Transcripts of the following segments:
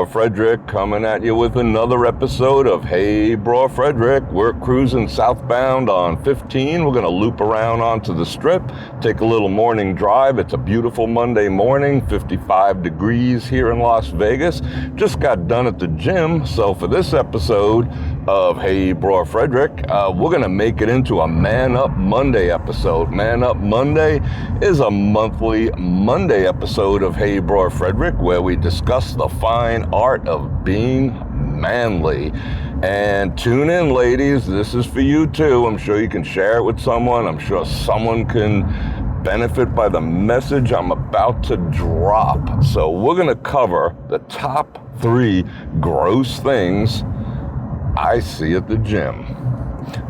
Bror Fredrik coming at you with another episode of Hey Bror Fredrik. We're cruising southbound on 15. We're going to loop around onto the strip, take a little morning drive. It's a beautiful Monday morning, 55 degrees here in Las Vegas. Just got done at the gym, so for this episode of Hey Bror Fredrik, we're going to make it into a Man Up Monday episode. Man Up Monday is a monthly Monday episode of Hey Bror Fredrik where we discuss the fine art of being manly. And tune in, ladies. This is for you too. I'm sure you can share it with someone. I'm sure someone can benefit by the message I'm about to drop. So we're going to cover the top 3 gross things I see at the gym.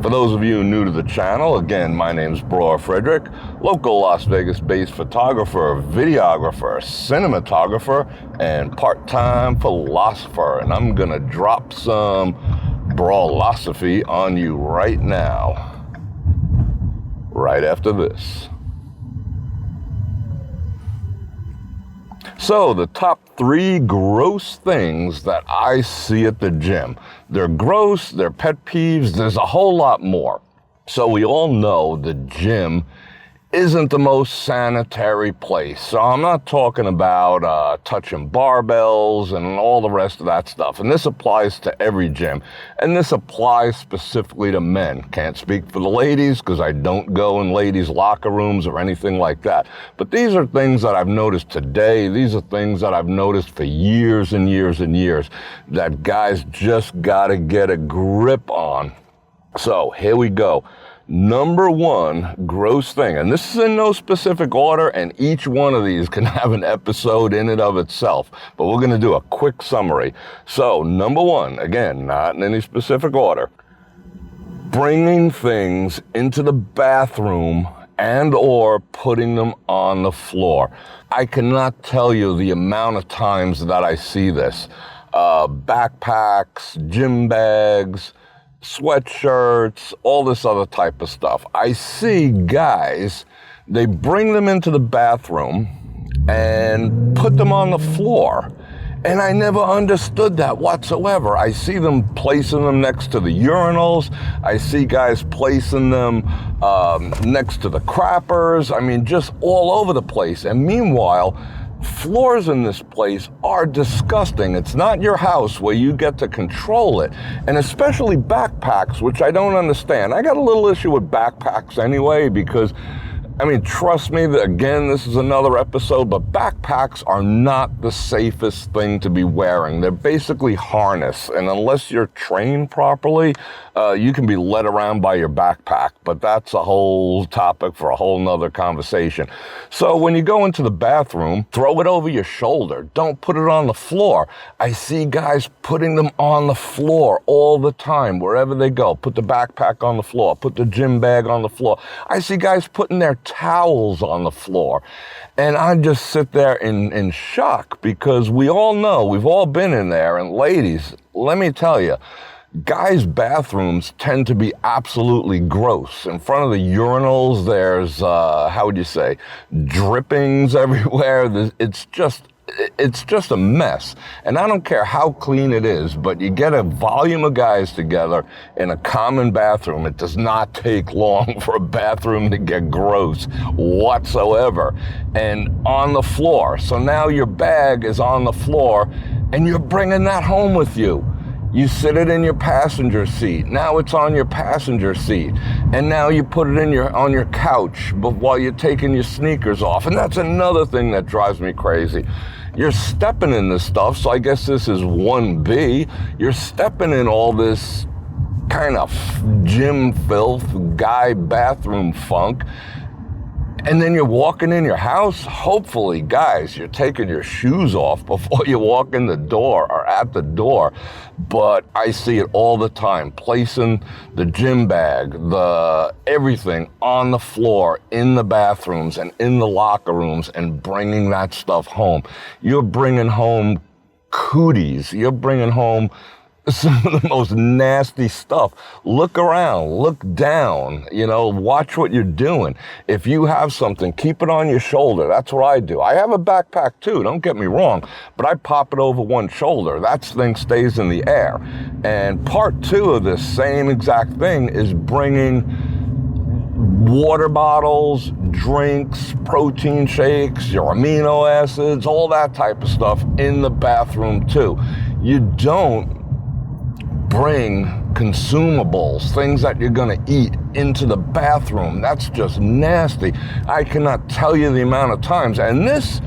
For those of you new to the channel, again, my name's Bror Fredrik, local Las Vegas-based photographer, videographer, cinematographer, and part-time philosopher. And I'm gonna drop some brolosophy on you right now, right after this. So, the top 3 gross things that I see at the gym. They're gross, they're pet peeves, there's a whole lot more. So we all know the gym isn't the most sanitary place. So I'm not talking about touching barbells and all the rest of that stuff. And this applies to every gym. And this applies specifically to men. Can't speak for the ladies because I don't go in ladies' locker rooms or anything like that. But these are things that I've noticed today. These are things that I've noticed for years and years and years that guys just gotta get a grip on. So here we go. Number 1 gross thing, and this is in no specific order, and each one of these can have an episode in and of itself, but we're going to do a quick summary. So, number 1, again, not in any specific order, bringing things into the bathroom and or putting them on the floor. I cannot tell you the amount of times that I see this. Backpacks, gym bags, sweatshirts, all this other type of stuff. I see guys, they bring them into the bathroom and put them on the floor. And I never understood that whatsoever. I see them placing them next to the urinals. I see guys placing them next to the crappers. I mean, just all over the place. And meanwhile, floors in this place are disgusting. It's not your house where you get to control it. And especially backpacks, which I don't understand. I got a little issue with backpacks anyway because, I mean, trust me, that again, this is another episode, but backpacks are not the safest thing to be wearing. They're basically harness, and unless you're trained properly, you can be led around by your backpack, but that's a whole topic for a whole nother conversation. So when you go into the bathroom, throw it over your shoulder. Don't put it on the floor. I see guys putting them on the floor all the time, wherever they go. Put the backpack on the floor, put the gym bag on the floor. I see guys putting their towels on the floor. And I just sit there in shock because we all know, we've all been in there. And ladies, let me tell you, guys' bathrooms tend to be absolutely gross. In front of the urinals, there's, how would you say, drippings everywhere. It's just a mess. And I don't care how clean it is, but you get a volume of guys together in a common bathroom. It does not take long for a bathroom to get gross whatsoever. And on the floor. So now your bag is on the floor and you're bringing that home with you. You sit it in your passenger seat. Now it's on your passenger seat. And now you put it on your couch while you're taking your sneakers off. And that's another thing that drives me crazy. You're stepping in this stuff, so I guess this is 1B. You're stepping in all this kind of gym filth, guy bathroom funk. And then you're walking in your house. Hopefully, guys, you're taking your shoes off before you walk in the door or at the door. But I see it all the time, placing the gym bag, everything on the floor, in the bathrooms and in the locker rooms and bringing that stuff home. You're bringing home cooties. You're bringing home some of the most nasty stuff. Look around, look down, watch what you're doing. If you have something, keep it on your shoulder. That's what I do. I have a backpack too, don't get me wrong, but I pop it over one shoulder. That thing stays in the air. And part 2 of this same exact thing is bringing water bottles, drinks, protein shakes, your amino acids, all that type of stuff in the bathroom too. You don't bring consumables, things that you're gonna eat, into the bathroom. That's just nasty. I cannot tell you the amount of times, and this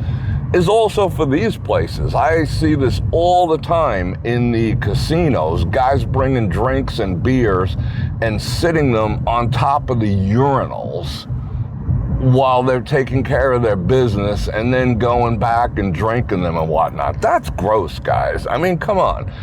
is also for these places. I see this all the time in the casinos, guys bringing drinks and beers and sitting them on top of the urinals while they're taking care of their business and then going back and drinking them and whatnot. That's gross, guys. I mean, come on.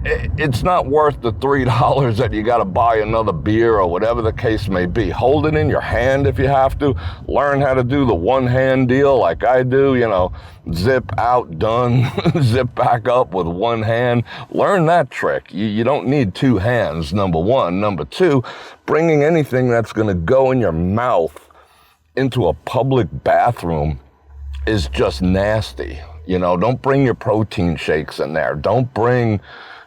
It's not worth the $3 that you got to buy another beer or whatever the case may be. Hold it in your hand if you have to. Learn how to do the one-hand deal like I do, zip out, done, zip back up with one hand. Learn that trick. You don't need 2 hands, number 1. Number 2, bringing anything that's going to go in your mouth into a public bathroom is just nasty. Don't bring your protein shakes in there. Don't bring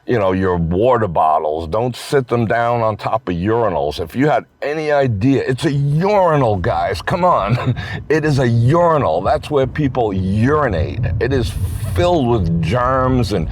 your water bottles. Don't sit them down on top of urinals. If you had any idea, it's a urinal, guys. Come on. It is a urinal. That's where people urinate. It is filled with germs and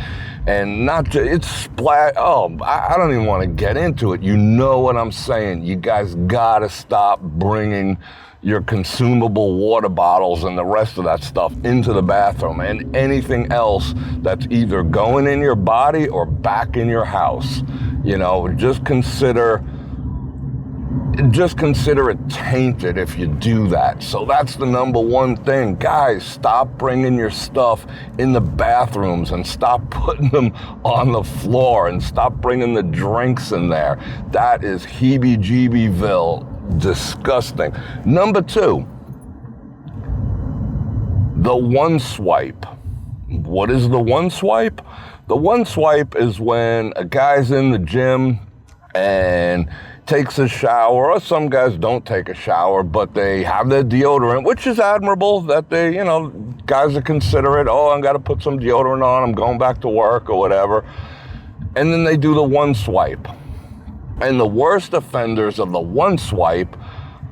not just, it's splat. Oh, I don't even want to get into it. You know what I'm saying. You guys gotta stop bringing your consumable water bottles and the rest of that stuff into the bathroom, and anything else that's either going in your body or back in your house. Just consider it tainted if you do that. So that's the number 1 thing. Guys, stop bringing your stuff in the bathrooms and stop putting them on the floor and stop bringing the drinks in there. That is heebie-jeebieville. Disgusting. Number 2, the one swipe. What is the one swipe? The one swipe is when a guy's in the gym and takes a shower, or some guys don't take a shower, but they have their deodorant, which is admirable that they, guys are considerate. Oh, I got to put some deodorant on, I'm going back to work or whatever. And then they do the one swipe. And the worst offenders of the one swipe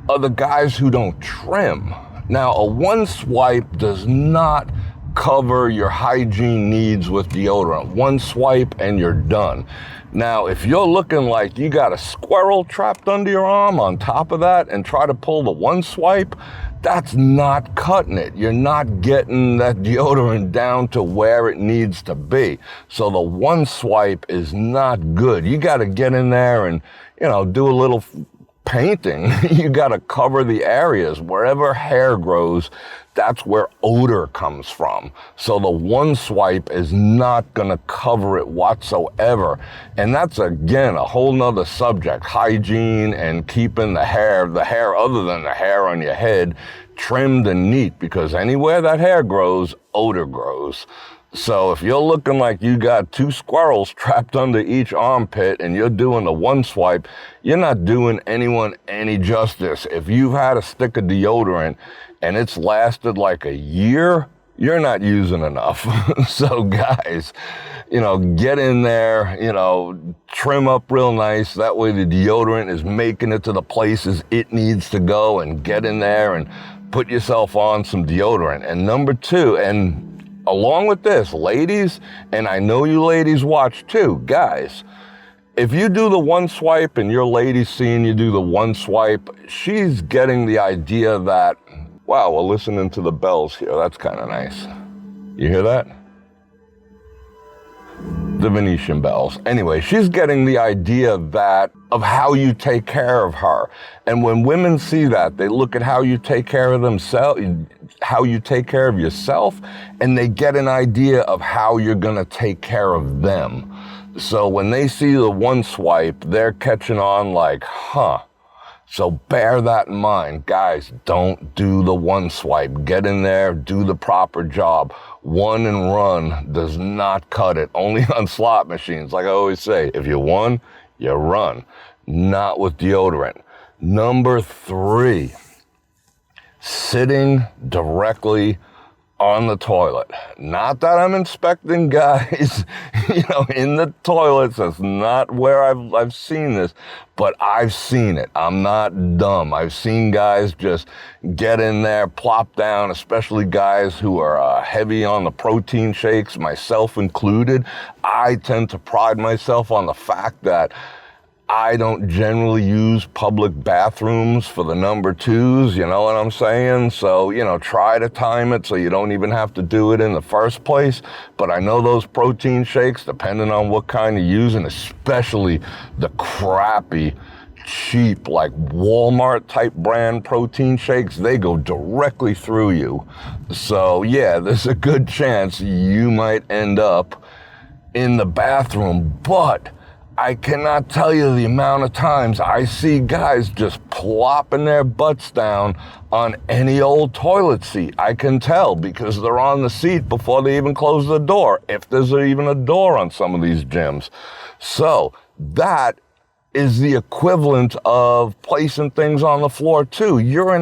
are the guys who don't trim. Now, a one swipe does not cover your hygiene needs with deodorant. One swipe and you're done. Now, if you're looking like you got a squirrel trapped under your arm on top of that and try to pull the one swipe, that's not cutting it. You're not getting that deodorant down to where it needs to be. So the one swipe is not good. You got to get in there and, do a little painting. You got to cover the areas. Wherever hair grows, that's where odor comes from. So the one swipe is not going to cover it whatsoever. And that's, again, a whole nother subject. Hygiene and keeping the hair other than the hair on your head, trimmed and neat, because anywhere that hair grows, odor grows. So if you're looking like you got 2 squirrels trapped under each armpit and you're doing the one swipe, you're not doing anyone any justice. If you've had a stick of deodorant and it's lasted like a year, you're not using enough. So guys, get in there, trim up real nice. That way the deodorant is making it to the places it needs to go, and get in there and put yourself on some deodorant. And number 2, and along with this, ladies, and I know you ladies watch too, guys, if you do the one swipe and your lady's seeing you do the one swipe, she's getting the idea that, wow, we're listening to the bells here. That's kind of nice. You hear that? The Venetian bells. Anyway, she's getting the idea of how you take care of her. And when women see that, they look at how you take care of themselves, how you take care of yourself, and they get an idea of how you're gonna take care of them. So when they see the one swipe, they're catching on like, huh. So bear that in mind. Guys, don't do the one swipe. Get in there, do the proper job. One and run does not cut it. Only on slot machines. Like I always say, if you won, you run. Not with deodorant. Number 3, sitting directly on the toilet. Not that I'm inspecting guys, in the toilets. That's not where I've seen this, but I've seen it. I'm not dumb. I've seen guys just get in there, plop down, especially guys who are heavy on the protein shakes, myself included. I tend to pride myself on the fact that I don't generally use public bathrooms for the number 2s, you know what I'm saying? So, try to time it so you don't even have to do it in the first place. But I know those protein shakes, depending on what kind you're using, especially the crappy, cheap, like Walmart type brand protein shakes, they go directly through you. So yeah, there's a good chance you might end up in the bathroom, but I cannot tell you the amount of times I see guys just plopping their butts down on any old toilet seat. I can tell because they're on the seat before they even close the door, if there's even a door on some of these gyms. So that is the equivalent of placing things on the floor too. You're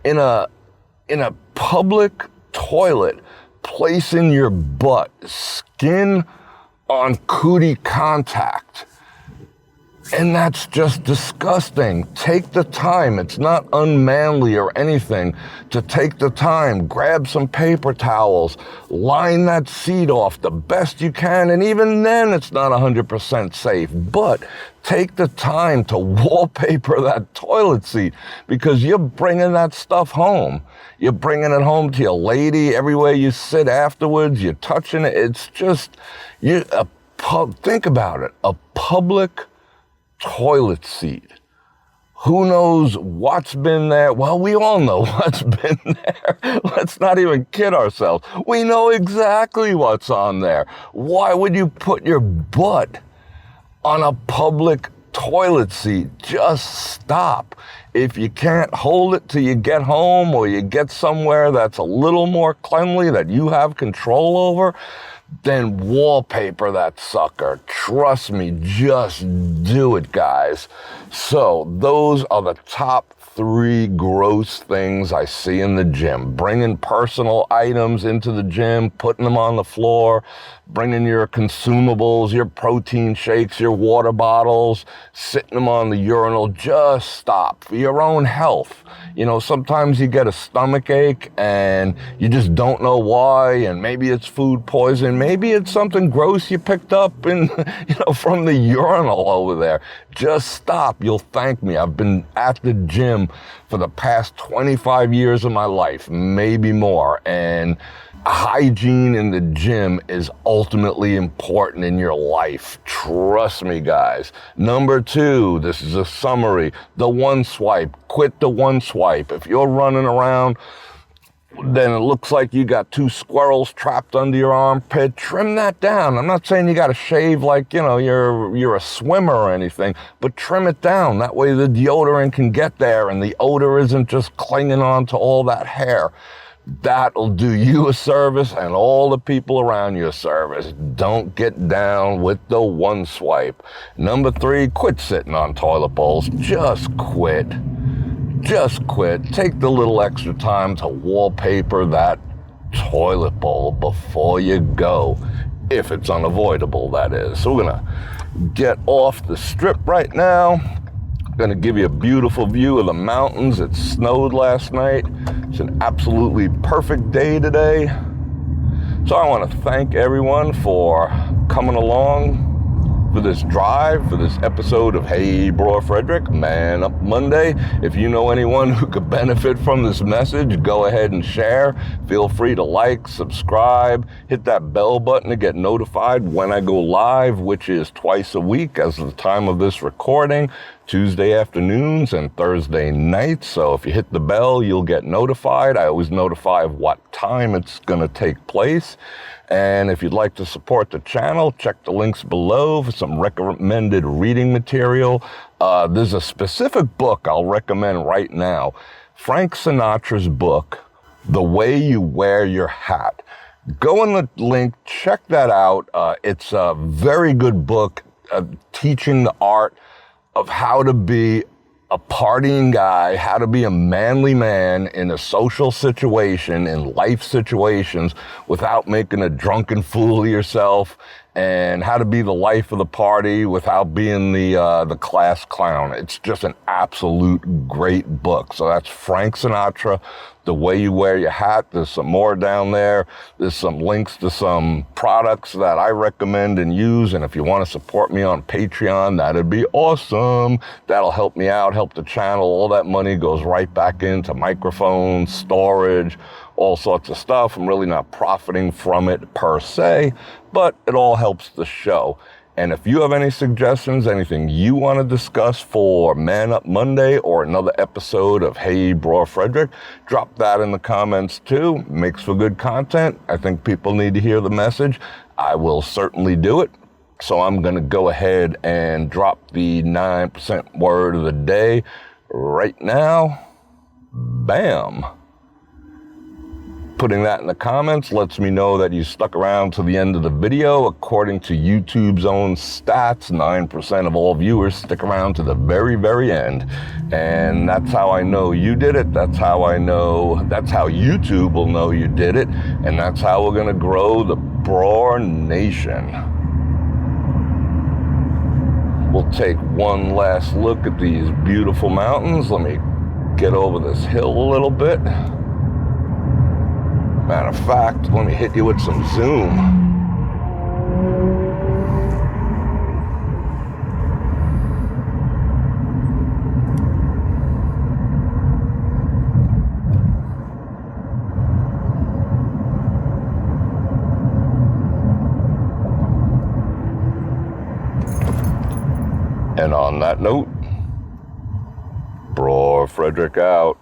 in a public toilet, placing your butt skin on cootie contact. And that's just disgusting. Take the time. It's not unmanly or anything to take the time, grab some paper towels, line that seat off the best you can. And even then, it's not 100% safe. But take the time to wallpaper that toilet seat because you're bringing that stuff home. You're bringing it home to your lady. Everywhere you sit afterwards, you're touching it. It's just, think about it, a public toilet seat. Who knows what's been there? Well, we all know what's been there. Let's not even kid ourselves. We know exactly what's on there. Why would you put your butt on a public toilet seat? Just stop. If you can't hold it till you get home or you get somewhere that's a little more cleanly that you have control over, then wallpaper that sucker. Trust me, just do it, guys. So those are the top 3 gross things I see in the gym. Bringing personal items into the gym, putting them on the floor, bringing your consumables, your protein shakes, your water bottles, sitting them on the urinal. Just stop for your own health. Sometimes you get a stomach ache and you just don't know why, and maybe it's food poison, maybe it's something gross you picked up from the urinal over there. Just stop. You'll thank me. I've been at the gym for the past 25 years of my life, maybe more, and hygiene in the gym is ultimately important in your life. Trust me, guys. Number 2, this is a summary. The one swipe. Quit the one swipe. If you're running around, then it looks like you got 2 squirrels trapped under your armpit. Trim that down. I'm not saying you got to shave like, you're a swimmer or anything, but trim it down. That way the deodorant can get there and the odor isn't just clinging on to all that hair. That'll do you a service and all the people around you a service. Don't get down with the one swipe. Number 3, quit sitting on toilet bowls. Just quit. Just quit. Take the little extra time to wallpaper that toilet bowl before you go. If it's unavoidable, that is. So we're gonna get off the strip right now. Going to give you a beautiful view of the mountains. It snowed last night. It's an absolutely perfect day today. So I want to thank everyone for coming along for this drive, for this episode of Hey Bror Fredrik, Man Up Monday. If you know anyone who could benefit from this message, go ahead and share. Feel free to like, subscribe, hit that bell button to get notified when I go live, which is twice a week as of the time of this recording, Tuesday afternoons and Thursday nights. So if you hit the bell, you'll get notified. I always notify of what time it's going to take place. And if you'd like to support the channel, check the links below for some recommended reading material. There's a specific book I'll recommend right now. Frank Sinatra's book, The Way You Wear Your Hat. Go in the link, check that out. It's a very good book teaching the art of how to be a partying guy, how to be a manly man in a social situation, in life situations, without making a drunken fool of yourself, and how to be the life of the party without being the class clown. It's just an absolute great book. So that's Frank Sinatra, The Way You Wear Your Hat. There's some more down there. There's some links to some products that I recommend and use. And if you want to support me on Patreon, that'd be awesome. That'll help me out, help the channel. All that money goes right back into microphones, storage, all sorts of stuff. I'm really not profiting from it per se, but it all helps the show. And if you have any suggestions, anything you want to discuss for Man Up Monday or another episode of Hey Bror Fredrik, drop that in the comments too. Makes for good content. I think people need to hear the message. I will certainly do it. So I'm going to go ahead and drop the 9% word of the day right now. Bam. Putting that in the comments lets me know that you stuck around to the end of the video. According to YouTube's own stats, 9% of all viewers stick around to the very, very end. And that's how I know you did it. That's how I know, that's how YouTube will know you did it. And that's how we're gonna grow the Bror Nation. We'll take one last look at these beautiful mountains. Let me get over this hill a little bit. Matter of fact, let me hit you with some zoom. And on that note, Bror Fredrik out.